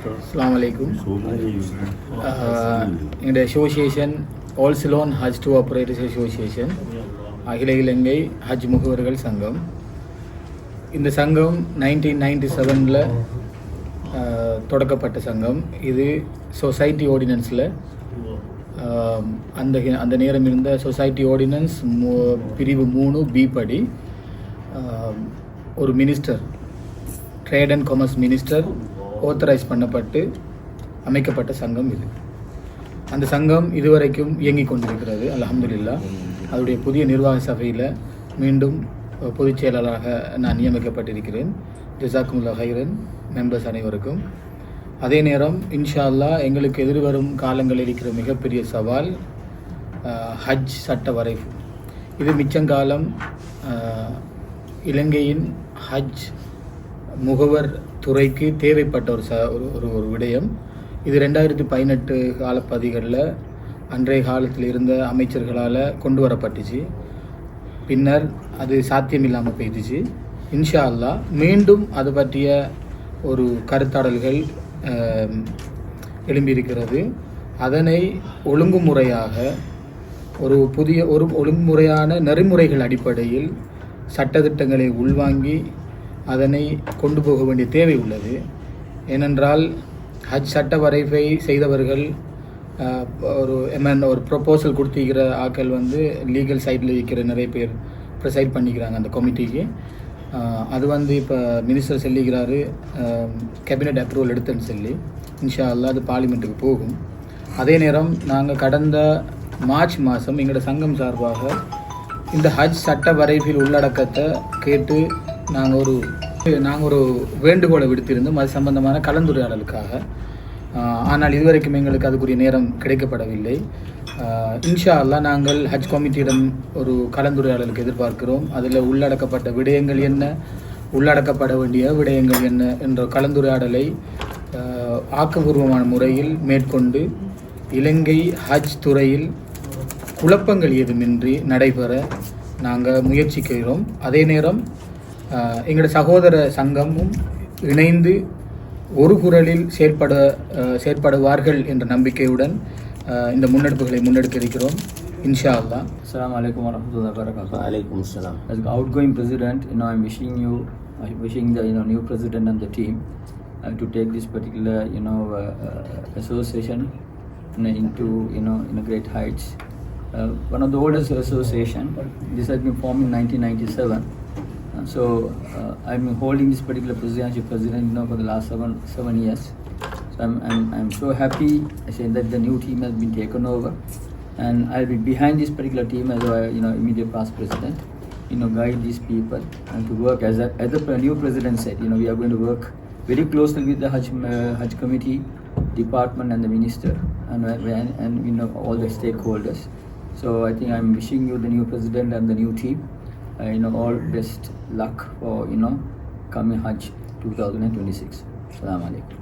Assalamu alaikum. எங்களுடைய association all Ceylon ஹஜ் two operators association அகில இலங்கை ஹஜ் முகவர்கள் சங்கம். இந்த சங்கம் 1997 தொடக்கப்பட்ட சங்கம். இது சொசைட்டி ஆர்டினன்ஸில் அந்த நேரம் இருந்த சொசைட்டி ஆர்டினன்ஸ் பிரிவு 3B படி ஒரு minister, trade and commerce minister authorise பண்ணப்பட்டு அமைக்கப்பட்ட சங்கம் இது. அந்த சங்கம் இதுவரைக்கும் இயங்கிக் கொண்டிருக்கிறது அல்ஹம்துலில்லாஹ். அதனுடைய புதிய நிர்வாக சபையில் மீண்டும் பொதுச் செயலாளராக நான் நியமிக்கப்பட்டிருக்கிறேன். ஜஸாக்குமுல்லாஹ் ஹைரன் மெம்பர்ஸ் அனைவருக்கும். அதே நேரம் இன்ஷா அல்லாஹ் எங்களுக்கு எதிர்வரும் காலங்களில் இருக்கிற மிகப்பெரிய சவால் ஹஜ் சட்ட வரைவு. இது மிச்சங்காலம் இலங்கையின் ஹஜ் முகவர் துறைக்கு தேவைப்பட்ட ஒரு விடயம். இது 2018 காலப்பதிகளில் அன்றைய காலத்தில் இருந்த அமைச்சர்களால் கொண்டு வரப்பட்டுச்சு. பின்னர் அது சாத்தியமில்லாமல் போயிடுச்சு. இன்ஷா அல்லாஹ் மீண்டும் அது பற்றிய ஒரு கருத்தாடல்கள் எழும்பியிருக்கிறது. அதனை ஒழுங்குமுறையாக ஒரு ஒழுங்குமுறையான நெறிமுறைகள் அடிப்படையில் சட்டத்திட்டங்களை உள்வாங்கி அதனை கொண்டு போக வேண்டிய தேவை உள்ளது. ஏனென்றால் ஹஜ் சட்ட வரைவை செய்தவர்கள் ஒரு ப்ரொப்போசல் கொடுத்திருக்கிற ஆக்கள் லீகல் சைடில் இருக்கிற நிறைய பேர் ப்ரிசைட் பண்ணிக்கிறாங்க அந்த கமிட்டிக்கு. அது இப்போ மினிஸ்டர் சொல்லிக்கிறாரு கேபினட் அப்ரூவல் எடுத்துன்னு சொல்லி. இன்ஷா அல்லாஹ் அது பார்லிமெண்ட்டுக்கு போகும். அதே நேரம் நாங்கள் கடந்த மார்ச் மாதம் எங்களோட சங்கம் சார்பாக இந்த ஹஜ் சட்ட வரைவில் உள்ளடக்கத்தை கேட்டு நாங்கள் ஒரு வேண்டுகோளை விடுத்திருந்தோம் அது சம்பந்தமான கலந்துரையாடலுக்காக. ஆனால் இதுவரைக்கும் எங்களுக்கு அதுக்குரிய நேரம் கிடைக்கப்படவில்லை. இன்ஷா அல்லாஹ் நாங்கள் ஹஜ் கமிட்டியிடம் ஒரு கலந்துரையாடலுக்கு எதிர்பார்க்கிறோம். அதில் உள்ளடக்கப்பட்ட விடயங்கள் என்ன, உள்ளடக்கப்பட வேண்டிய விடயங்கள் என்ன என்ற கலந்துரையாடலை ஆக்கப்பூர்வமான முறையில் மேற்கொண்டு இலங்கை ஹஜ் துறையில் குழப்பங்கள் ஏதுமின்றி நடைபெற நாங்கள் முயற்சிக்கிறோம். அதே நேரம் எங்களோட சகோதர சங்கமும் இணைந்து ஒரு குரலில் செயற்படுவார்கள் என்ற நம்பிக்கையுடன் இந்த முன்னெடுப்புகளை முன்னெடுக்க இருக்கிறோம் இன்ஷா அல்லாஹ். Assalamu alaikum warahmatullahi wabarakatuh. Alaikum assalam. As the outgoing president, I'm wishing the new president and the team to take this particular association into in a great heights. One of the oldest association. This has been formed in 1997. So I've been holding this particular president for the last seven years. So I'm so happy saying that the new team has been taken over, and I'll be behind this particular team as immediate past president. Guide these people and to work as the new president said. We are going to work very closely with the Hajj committee, department, and the minister, and all the stakeholders. So I think I'm wishing you the new president and the new team all best luck for coming Hajj 2026. Assalamu alaikum.